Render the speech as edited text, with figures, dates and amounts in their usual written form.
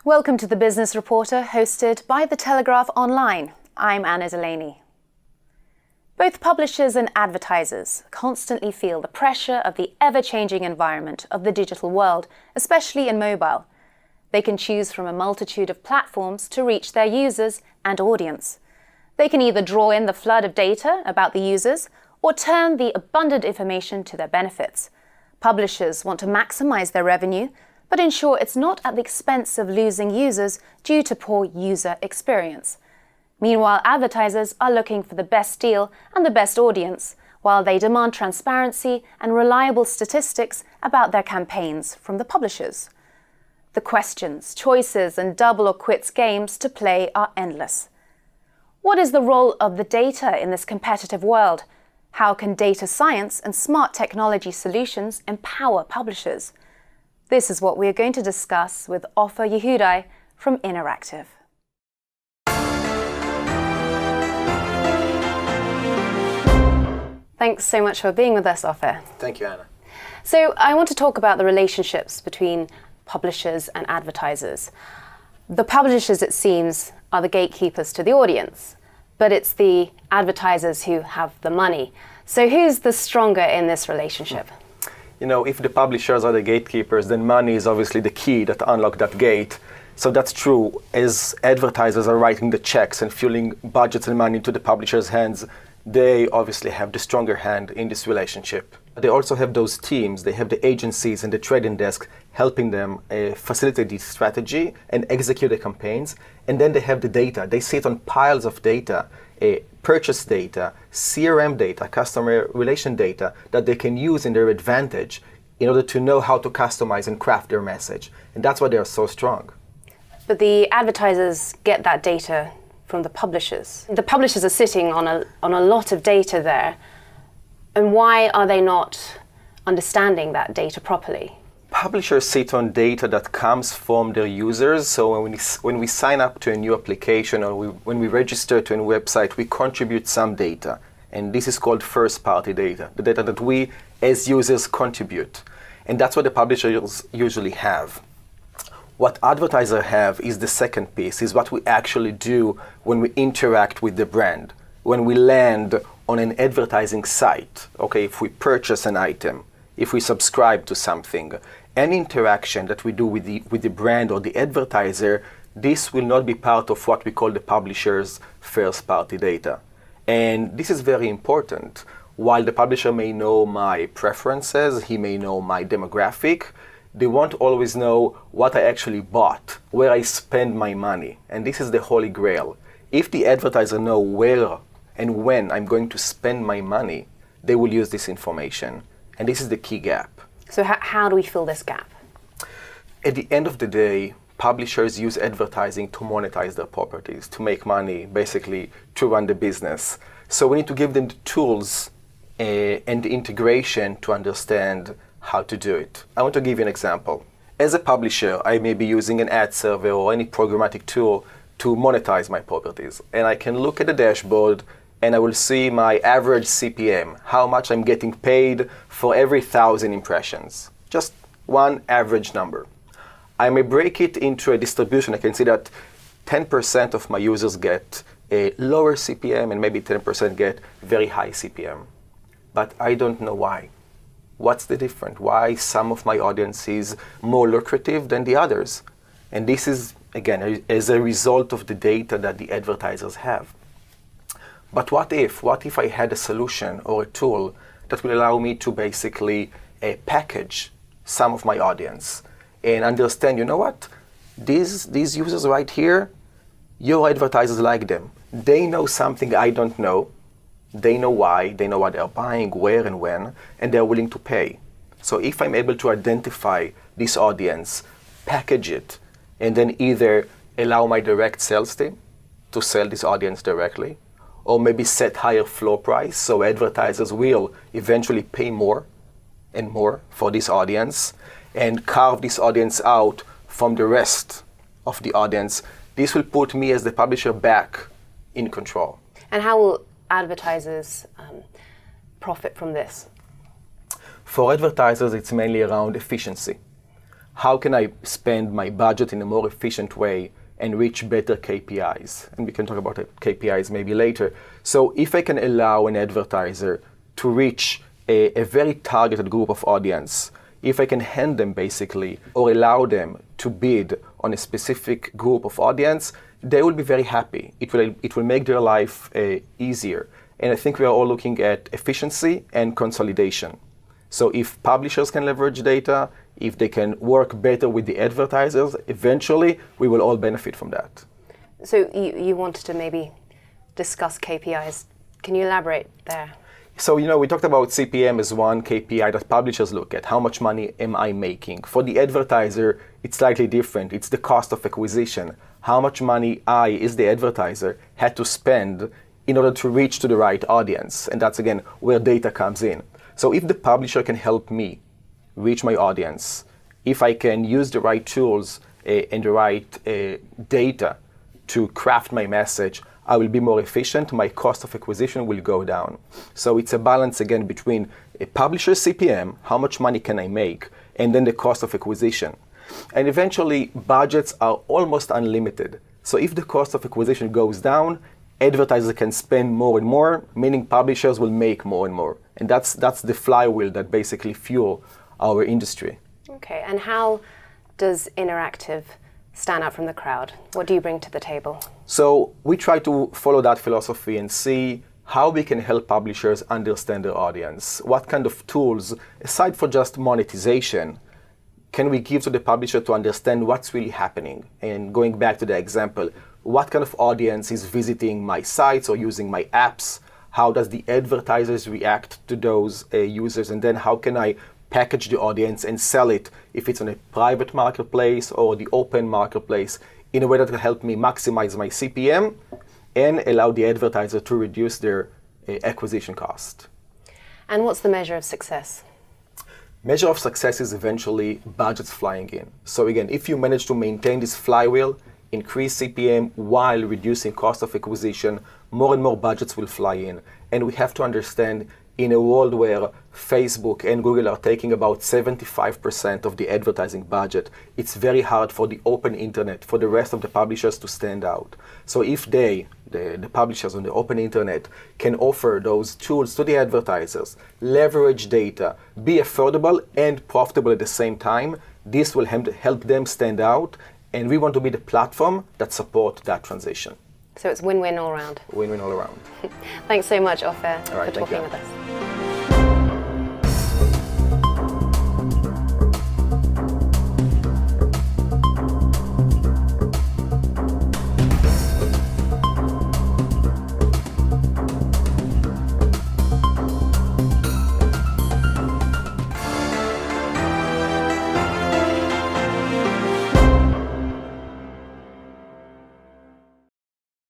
Welcome to the Business Reporter, hosted by the Telegraph Online. I'm Anna Delaney. Both publishers and advertisers constantly feel the pressure of the ever-changing environment of the digital world, especially in mobile. They can choose from a multitude of platforms to reach their users and audience. They can either draw in the flood of data about the users or turn the abundant information to their benefits. Publishers want to maximize their revenue, but ensure it's not at the expense of losing users due to poor user experience. Meanwhile, advertisers are looking for the best deal and the best audience, while they demand transparency and reliable statistics about their campaigns from the publishers. The questions, choices, and double or quits games to play are endless. What is the role of the data in this competitive world? How can data science and smart technology solutions empower publishers? This is what we are going to discuss with Ofer Yehudai from Interactive. Thanks so much for being with us, Ofer. Thank you, Anna. So I want to talk about the relationships between publishers and advertisers. The publishers, it seems, are the gatekeepers to the audience, but it's the advertisers who have the money. So who's the stronger in this relationship? You know, if the publishers are the gatekeepers, then money is obviously the key that unlocks that gate. So that's true. As advertisers are writing the checks and fueling budgets and money into the publishers' hands, they obviously have the stronger hand in this relationship. They also have those teams, they have the agencies and the trading desk helping them facilitate this strategy and execute the campaigns. And then they have the data. They sit on piles of data, purchase data, CRM data, customer relation data that they can use in their advantage in order to know how to customize and craft their message. And that's why they are so strong. But the advertisers get that data from the publishers. The publishers are sitting on a lot of data there. And why are they not understanding that data properly? Publishers sit on data that comes from their users. So when we sign up to a new application or when we register to a new website, we contribute some data. And this is called first-party data, the data that we as users contribute. And that's what the publishers usually have. What advertisers have is the second piece, is what we actually do when we interact with the brand. When we land on an advertising site, okay, if we purchase an item, if we subscribe to something, any interaction that we do with the brand or the advertiser, this will not be part of what we call the publisher's first-party data. And this is very important. While the publisher may know my preferences, he may know my demographic, they won't always know what I actually bought, where I spend my money. And this is the holy grail. If the advertiser knows where and when I'm going to spend my money, they will use this information. And this is the key gap. So how do we fill this gap? At the end of the day, publishers use advertising to monetize their properties, to make money, basically to run the business. So we need to give them the tools and the integration to understand how to do it. I want to give you an example. As a publisher, I may be using an ad server or any programmatic tool to monetize my properties. And I can look at the dashboard and I will see my average CPM, how much I'm getting paid for every 1,000 impressions. Just one average number. I may break it into a distribution. I can see that 10% of my users get a lower CPM and maybe 10% get very high CPM. But I don't know why. What's the difference? Why some of my audience is more lucrative than the others? And this is, again, as a result of the data that the advertisers have. But what if I had a solution or a tool that will allow me to basically package some of my audience and understand, you know what, these users right here, your advertisers like them. They know something I don't know. They know why, they know what they're buying, where and when, and they're willing to pay. So if I'm able to identify this audience, package it, and then either allow my direct sales team to sell this audience directly, or maybe set higher floor price so advertisers will eventually pay more and more for this audience and carve this audience out from the rest of the audience. This will put me as the publisher back in control. And how will advertisers profit from this? For advertisers, it's mainly around efficiency. how can I spend my budget in a more efficient way and reach better KPIs? And we can talk about KPIs maybe later. So if I can allow an advertiser to reach a very targeted group of audience, if I can hand them basically or allow them to bid on a specific group of audience, they will be very happy. It will make their life easier. And I think we are all looking at efficiency and consolidation. So if publishers can leverage data, if they can work better with the advertisers, eventually we will all benefit from that. So you wanted to maybe discuss KPIs. Can you elaborate there? So, we talked about CPM as one KPI that publishers look at. How much money am I making? For the advertiser, it's slightly different. It's the cost of acquisition. How much money as the advertiser, had to spend in order to reach to the right audience. And that's, again, where data comes in. So if the publisher can help me reach my audience, if I can use the right tools and the right data to craft my message, I will be more efficient, my cost of acquisition will go down. So it's a balance again between a publisher's CPM, how much money can I make, and then the cost of acquisition. And eventually, budgets are almost unlimited. So if the cost of acquisition goes down, advertisers can spend more and more, meaning publishers will make more and more. And that's the flywheel that basically fuel our industry. Okay, and how does Interactive stand out from the crowd? What do you bring to the table? So we try to follow that philosophy and see how we can help publishers understand their audience. What kind of tools, aside from just monetization, can we give to the publisher to understand what's really happening? And going back to the example, what kind of audience is visiting my sites or using my apps? How does the advertisers react to those users? And then how can I package the audience and sell it if it's on a private marketplace or the open marketplace in a way that will help me maximize my CPM and allow the advertiser to reduce their acquisition cost. And what's the measure of success? Measure of success is eventually budgets flying in. So again, if you manage to maintain this flywheel, increase CPM while reducing cost of acquisition, more and more budgets will fly in. And we have to understand, in a world where Facebook and Google are taking about 75% of the advertising budget, it's very hard for the open internet, for the rest of the publishers to stand out. So if the publishers on the open internet, can offer those tools to the advertisers, leverage data, be affordable and profitable at the same time, this will help them stand out. And we want to be the platform that supports that transition. So it's win-win all around. Win-win all around. Thanks so much, Ofer, All right, for talking with us.